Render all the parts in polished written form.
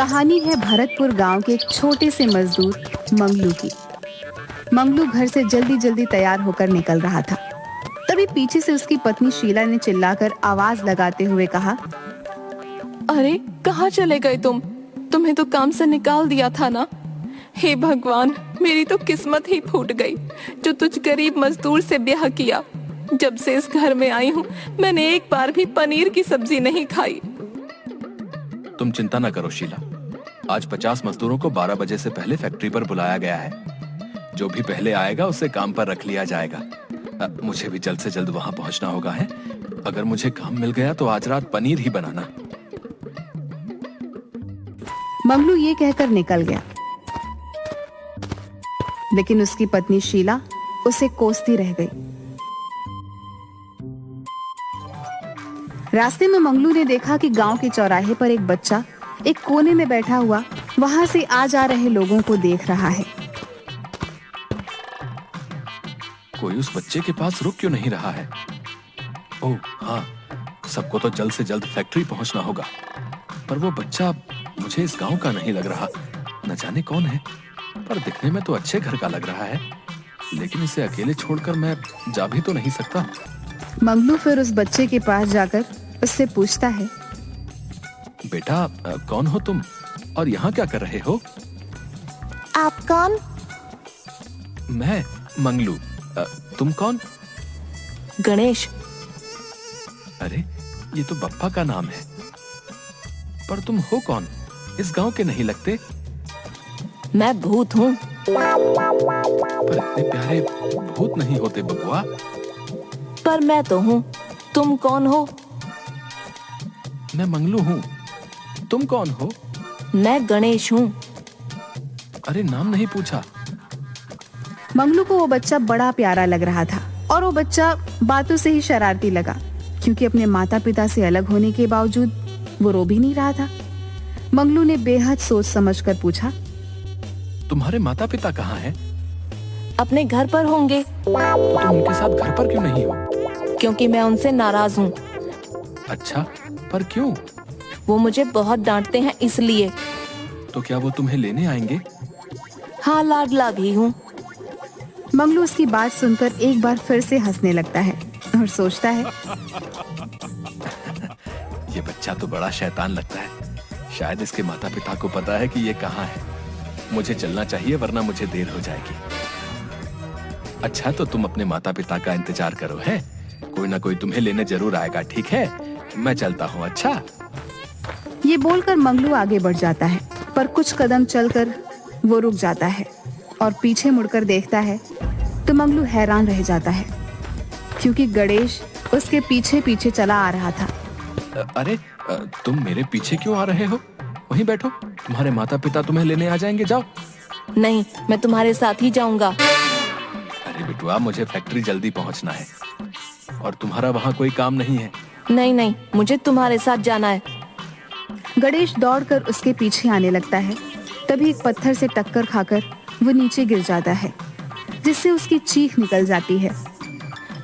कहानी है भरतपुर गांव के एक छोटे से मजदूर मंगलू की। मंगलू घर से जल्दी जल्दी तैयार होकर निकल रहा था। तभी पीछे से उसकी पत्नी शीला ने चिल्लाकर आवाज लगाते हुए कहा, अरे कहाँ चले गए तुम? तुम्हें तो काम से निकाल दिया था ना। हे भगवान, मेरी तो किस्मत ही फूट गई जो तुझ गरीब मजदूर से ब्याह किया। जब से इस घर में आई हूँ मैंने एक बार भी पनीर की सब्जी नहीं खाई। तुम चिंता न करो शीला, आज 50 मजदूरों को 12 बजे से पहले फैक्ट्री पर बुलाया गया है। जो भी पहले आएगा उसे काम पर रख लिया जाएगा। मुझे भी जल्द से जल्द वहां पहुंचना होगा है। अगर मुझे काम मिल गया तो आज रात पनीर ही बनाना। मंगलू ये कहकर निकल गया, लेकिन उसकी पत्नी शीला उसे कोसती रह गई। रास्ते में मंगलू ने देखा कि गांव के चौराहे पर एक बच्चा एक कोने में बैठा हुआ वहां से आ जा रहे लोगों को देख रहा है। कोई उस बच्चे के पास रुक क्यों नहीं रहा है? ओह हाँ, सबको तो जल्द से जल्द फैक्ट्री पहुंचना होगा। पर वो बच्चा मुझे इस गांव का नहीं लग रहा। न जाने कौन है, पर दिखने में तो अच्छे घर का लग रहा है। लेकिन इसे अकेले छोड़कर मैं जा भी तो नहीं सकता। मंगलू फिर उस बच्चे के पास जाकर उससे पूछता है, बेटा कौन हो तुम और यहाँ क्या कर रहे हो? आप कौन? मैं मंगलू। तुम कौन? गणेश। अरे ये तो बप्पा का नाम है। पर तुम हो कौन? इस गांव के नहीं लगते। मैं भूत हूँ। पर इतने प्यारे भूत नहीं होते बबुआ। पर मैं तो हूँ। तुम कौन हो? मैं मंगलू हूँ। तुम कौन हो? मैं गणेश हूँ। अरे नाम नहीं पूछा। मंगलू को वो बच्चा बड़ा प्यारा लग रहा था और वो बच्चा बातों से ही शरारती लगा, क्योंकि अपने माता पिता से अलग होने के बावजूद वो रो भी नहीं रहा था। मंगलू ने बेहद सोच समझकर पूछा, तुम्हारे माता पिता कहाँ हैं? अपने घर पर होंगे। तो तुम उनके साथ घर पर क्यों नहीं हो? क्योंकि मैं उनसे नाराज हूँ। अच्छा, पर क्यों? वो मुझे बहुत डांटते हैं इसलिए। तो क्या वो तुम्हें लेने आएंगे? हाँ, लाडला भी हूँ। मंगलू उसकी बात सुनकर एक बार फिर से हंसने लगता है और सोचता है, ये बच्चा तो बड़ा शैतान लगता है। शायद इसके माता पिता को पता है कि ये कहाँ है। मुझे चलना चाहिए वरना मुझे देर हो जाएगी। अच्छा, तो तुम अपने माता पिता का इंतजार करो है। कोई ना कोई तुम्हें लेने जरूर आएगा, ठीक है? मैं चलता हूँ। अच्छा। ये बोलकर मंगलू आगे बढ़ जाता है, पर कुछ कदम चलकर वो रुक जाता है और पीछे मुड़कर देखता है तो मंगलू हैरान रह जाता है, क्योंकि गणेश उसके पीछे पीछे चला आ रहा था। अरे तुम मेरे पीछे क्यों आ रहे हो? वहीं बैठो, तुम्हारे माता पिता तुम्हें लेने आ जाएंगे। जाओ। नहीं, मैं तुम्हारे साथ ही जाऊंगा। अरे बिटुआ, मुझे फैक्ट्री जल्दी पहुंचना है और तुम्हारा वहाँ कोई काम नहीं है। नहीं नहीं, मुझे तुम्हारे साथ जाना है। गणेश दौड़कर उसके पीछे आने लगता है। तभी एक पत्थर से टक्कर खाकर वो नीचे गिर जाता है, जिससे उसकी चीख निकल जाती है।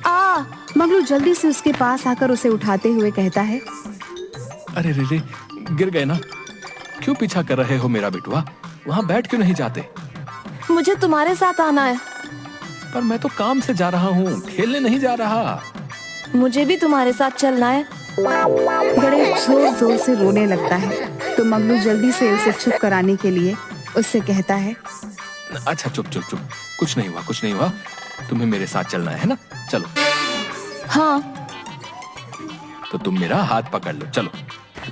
आ! मंगलू जल्दी से उसके पास आकर उसे उठाते हुए कहता है, अरे रे, गिर गए ना। क्यों पीछा कर रहे हो मेरा बिटुआ? वहाँ बैठ क्यों नहीं जाते? मुझे तुम्हारे साथ आना है। पर मैं तो काम से जा रहा हूँ, खेलने नहीं जा रहा। मुझे भी तुम्हारे साथ चलना है। गणेश जोर जोर से रोने लगता है, तो मंगलू जल्दी से उसे चुप कराने के लिए उससे कहता है, अच्छा चुप चुप चुप, कुछ नहीं हुआ, कुछ नहीं हुआ। तुम्हें मेरे साथ चलना है ना? चलो। हाँ। तो तुम मेरा हाथ पकड़ लो, चलो।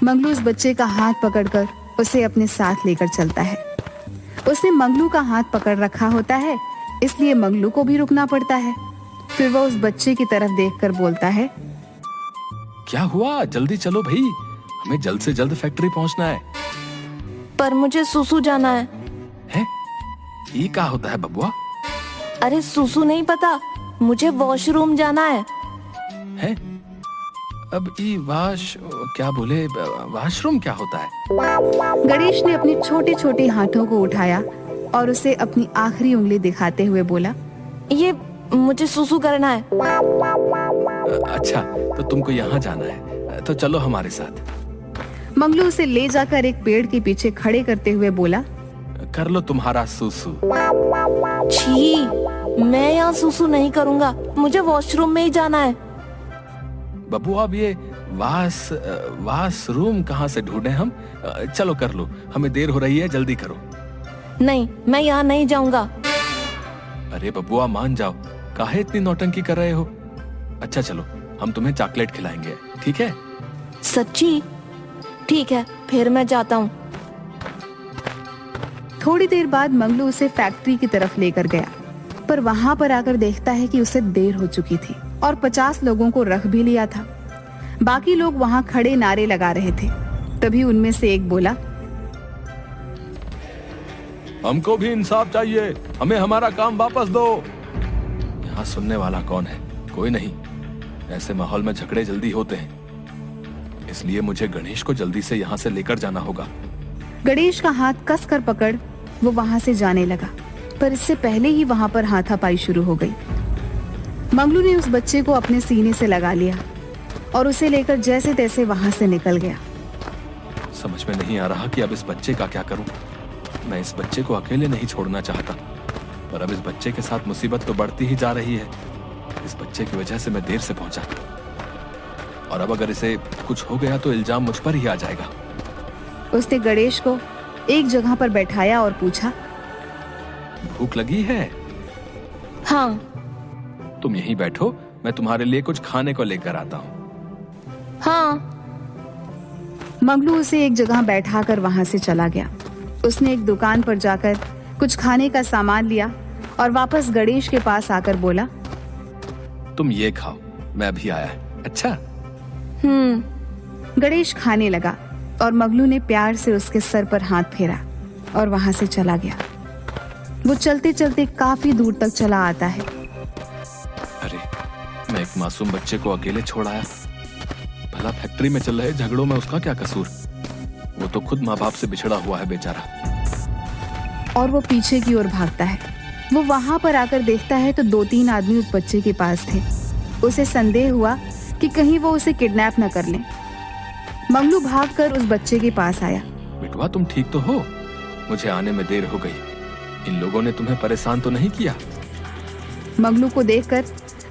मंगलू उस बच्चे का हाथ पकड़कर उसे अपने साथ लेकर चलता है। उसने मंगलू का हाथ पकड़ रखा होता है, इसलिए मंगलू को भी रुकना पड़ता है। फिर वह उस बच्चे की तरफ देखकर बोलता है, क्या हुआ? जल्दी चलो भाई, हमें जल्द से जल्द फैक्ट्री पहुंचना है। पर मुझे सुसु जाना है। हैं? ये क्या होता है बबुआ? अरे सुसु नहीं पता, मुझे वॉशरूम जाना है। हैं? अब ये क्या बोले? वॉशरूम क्या होता है? गणेश ने अपने छोटे छोटे हाथों को उठाया और उसे अपनी आखिरी उंगली दिखाते हुए बोला, ये मुझे सुसु करना है। अच्छा, तो तुमको यहाँ जाना है, तो चलो हमारे साथ। मंगलू उसे ले जाकर एक पेड़ के पीछे खड़े करते हुए बोला, कर लो तुम्हारा सूसू। छी, मैं यहाँ सुसु नहीं करूँगा, मुझे वॉशरूम में ही जाना है। बब्बू अब ये वाशरूम कहाँ से ढूंढे हम? चलो कर लो, हमें देर हो रही है, जल्दी करो। नहीं, मैं यहाँ नहीं जाऊँगा। अरे बब्बुआ मान जाओ, काहे इतनी नौटंकी कर रहे हो? अच्छा चलो, हम तुम्हें चॉकलेट खिलाएंगे, ठीक है? सच्ची? ठीक है, फिर मैं जाता हूँ। थोड़ी देर बाद मंगलू उसे फैक्ट्री की तरफ लेकर गया, पर वहां पर आकर देखता है कि उसे देर हो चुकी थी और 50 लोगों को रख भी लिया था। बाकी लोग वहां खड़े नारे लगा रहे थे। तभी उनमें से एक बोला, हमको भी इंसाफ चाहिए, हमें हमारा काम वापस दो। यहाँ सुनने वाला कौन है? कोई नहीं। ऐसे माहौल में झगड़े जल्दी होते हैं, इसलिए मुझे गणेश को जल्दी से यहाँ से लेकर जाना होगा। गणेश का हाथ कस कर पकड़ वो वहां से जाने लगा, पर इससे पहले ही वहां पर हाथापाई शुरू हो गई। मंगलू ने उस बच्चे को अपने सीने से लगा लिया और उसे लेकर जैसे तैसे वहां से निकल गया। समझ में नहीं आ रहा कि अब इस बच्चे का क्या करूं। मैं इस बच्चे को अकेले नहीं छोड़ना चाहता, पर अब इस बच्चे के साथ मुसीबत तो बढ़ती ही जा रही है। इस बच्चे की वजह से मैं देर से पहुंचा, और अब अगर इसे कुछ हो गया तो इल्जाम मुझ पर ही आ जाएगा। उसने गणेश को एक जगह पर बैठाया और पूछा, भूख लगी है? हाँ। तुम यहीं बैठो, मैं तुम्हारे लिए कुछ खाने को लेकर आता हूँ। हाँ। मंगलू उसे एक जगह बैठाकर वहां से चला गया। उसने एक दुकान पर जाकर कुछ खाने का सामान लिया और वापस गणेश के पास आकर बोला, तुम ये खाओ, मैं अभी आया। अच्छा। गणेश खाने लगा और मंगलू ने प्यार से उसके सर पर हाथ फेरा और वहां से चला गया। वो चलते चलते काफी दूर तक चला आता है। अरे, मैं एक मासूम बच्चे को अकेले छोड़ आया। भला फैक्ट्री में चल रहे झगड़ों में उसका क्या कसूर? वो तो खुद माँ बाप से बिछड़ा हुआ है बेचारा। और वो पीछे की ओर भागता है। वो वहां पर आकर देखता है तो 2-3 आदमी उस बच्चे के पास थे। उसे संदेह हुआ कि कहीं वो उसे किडनैप न कर लें। मंगलू भागकर उस बच्चे के पास आया। बेटवा, तुम ठीक तो हो? मुझे आने में देर हो गई। इन लोगों ने तुम्हें परेशान तो नहीं किया? मंगलू को देखकर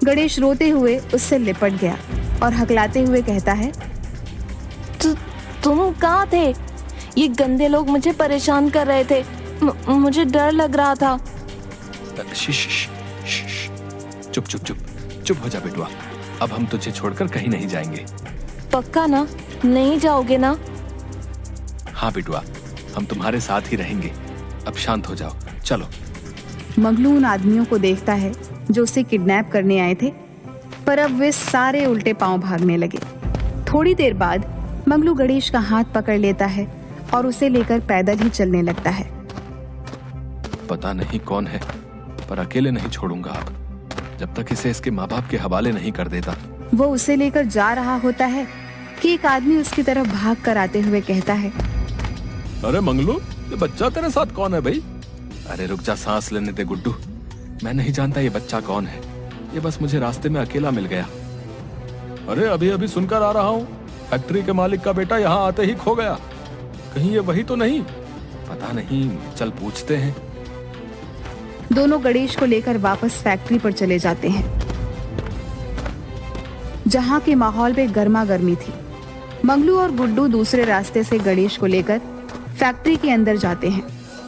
गणेश रोते हुए उससे लिपट गया और हकलाते हुए कहता है, तुम कहाँ थे? ये गंदे लोग मुझे परेशान कर रहे थे, मुझे डर लग रहा था। चुप चुप चुप चुप हो जा बेटवा। अब हम तुझे छोड़कर कहीं नहीं जाएंगे। पक्का ना? नहीं जाओगे ना? हाँ बेटवा, हम तुम्हारे साथ ही रहेंगे। अब शांत हो जाओ, चलो। मंगलू उन आदमियों को देखता है जो उसे किडनैप करने आए थे, पर अब वे सारे उल्टे पांव भागने लगे। थोड़ी देर बाद मंगलू गणेश का हाथ पकड़ लेता है और उसे लेकर पैदल ही चलने लगता है। पता नहीं कौन है, पर अकेले नहीं छोड़ूंगा अब, जब तक इसे इसके माँ बाप के हवाले नहीं कर देता। वो उसे लेकर जा रहा होता है कि एक आदमी उसकी तरफ भाग कर आते हुए कहता है, अरे मंगलू, ये बच्चा तेरे साथ कौन है भाई? अरे रुक जा, सांस लेने दे गुड्डू। मैं नहीं जानता ये बच्चा कौन है, ये बस मुझे रास्ते में अकेला मिल गया। अरे अभी अभी सुनकर आ रहा हूँ, फैक्ट्री के मालिक का बेटा यहाँ आते ही खो गया। कहीं ये वही तो नहीं? पता नहीं, चल पूछते हैं। दोनों गणेश को लेकर वापस फैक्ट्री पर चले जाते हैं, जहाँ के माहौल में गर्मा गर्मी थी। मंगलू और गुड्डू दूसरे रास्ते से गणेश को लेकर फैक्ट्री के अंदर जाते हैं,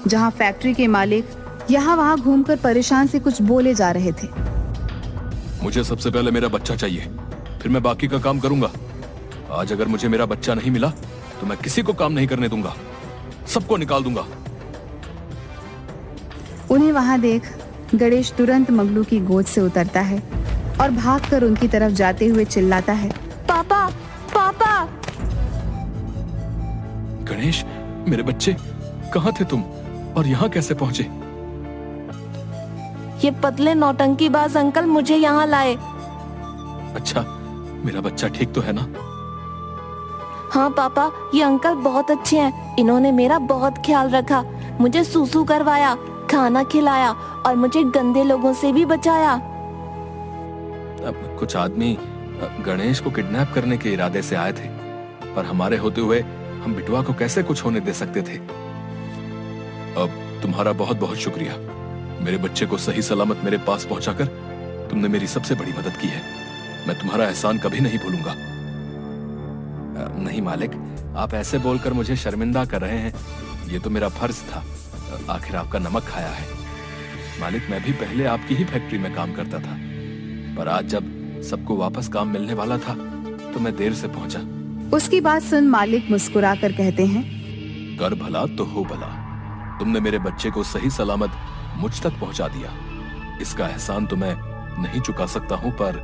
जहाँ फैक्ट्री के मालिक यहाँ वहाँ घूमकर परेशान से कुछ बोले जा रहे थे। मुझे सबसे पहले मेरा बच्चा चाहिए, फिर मैं बाकी का काम करूंगा। आज अगर मुझे मेरा बच्चा नहीं मिला तो मैं किसी को काम नहीं करने दूंगा, सबको निकाल दूंगा। उन्हें वहां देख गणेश तुरंत मंगलू की गोद से उतरता है और भागकर उनकी तरफ जाते हुए चिल्लाता है, पापा, पापा। गणेश, मेरे बच्चे, कहाँ थे तुम और यहाँ कैसे पहुंचे? ये पतले नौटंकीबाज अंकल मुझे यहाँ लाए। अच्छा, मेरा बच्चा ठीक तो है ना? हाँ पापा, ये अंकल बहुत अच्छे हैं। इन्होंने मेरा बहुत ख्याल रखा, मुझे सूसू करवाया, खाना खिलाया और मुझे गंदे लोगों से भी बचाया। अब कुछ आदमी गणेश को किडनैप करने के इरादे से आए थे, पर हमारे होते हुए हम बिटवा को कैसे कुछ होने दे सकते थे। अब तुम्हारा बहुत बहुत शुक्रिया। मेरे बच्चे को सही सलामत मेरे पास पहुंचाकर तुमने मेरी सबसे बड़ी मदद की है। मैं तुम्हारा एहसान कभी नहीं भूलूंगा। नहीं मालिक, आप ऐसे बोलकर मुझे शर्मिंदा कर रहे हैं। ये तो मेरा फर्ज था। आखिर आपका नमक खाया है। मालिक, मैं भी पहले आपकी ही फैक्ट्री में काम करता था, पर आज जब सबको वापस काम मिलने वाला था तो मैं देर से पहुंचा। उसकी बात सुन मालिक मुस्कुराकर कहते हैं, कर भला तो हो भला। तुमने मेरे बच्चे को सही सलामत मुझ तक पहुंचा दिया। इसका एहसान तो मैं नहीं चुका सकता हूं, पर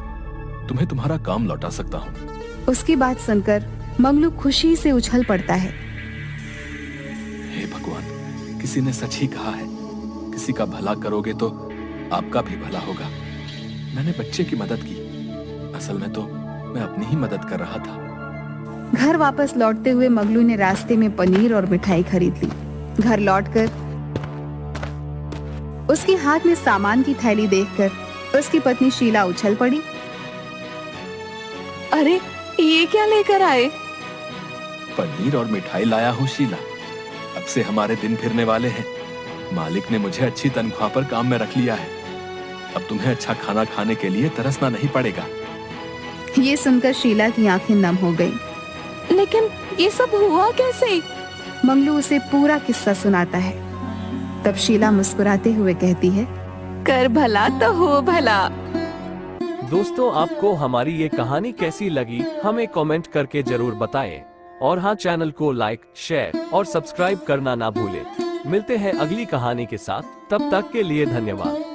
तुम्हें तुम्हारा काम लौटा सकता हूं। उसकी बात सुनकर मंगलू खुशी से उछल पड़ता है। हे भगवान, किसी ने सच ही कहा है, किसी का भला करोगे तो आपका भी भला होगा। मैंने बच्चे की मदद की, असल में तो मैं अपनी ही मदद कर रहा था। घर वापस लौटते हुए मंगलू ने रास्ते में पनीर और मिठाई खरीद ली। घर लौटकर उसके हाथ में सामान की थैली देखकर उसकी पत्नी शीला उछल पड़ी। अरे ये क्या लेकर आए? पनीर और मिठाई लाया हूँ शीला। अब से हमारे दिन फिरने वाले हैं। मालिक ने मुझे अच्छी तनख्वाह पर काम में रख लिया है। अब तुम्हें अच्छा खाना खाने के लिए तरसना नहीं पड़ेगा। ये सुनकर शीला की आंखें नम हो गईं। लेकिन ये सब हुआ कैसे? मंगलू उसे पूरा किस्सा सुनाता है। तब शीला मुस्कुराते हुए कहती है, कर भला तो हो भला। दोस्तों, आपको हमारी ये कहानी कैसी लगी हमें कमेंट करके जरूर बताएं। और हाँ, चैनल को लाइक, शेयर और सब्सक्राइब करना ना भूलें। मिलते हैं अगली कहानी के साथ, तब तक के लिए धन्यवाद।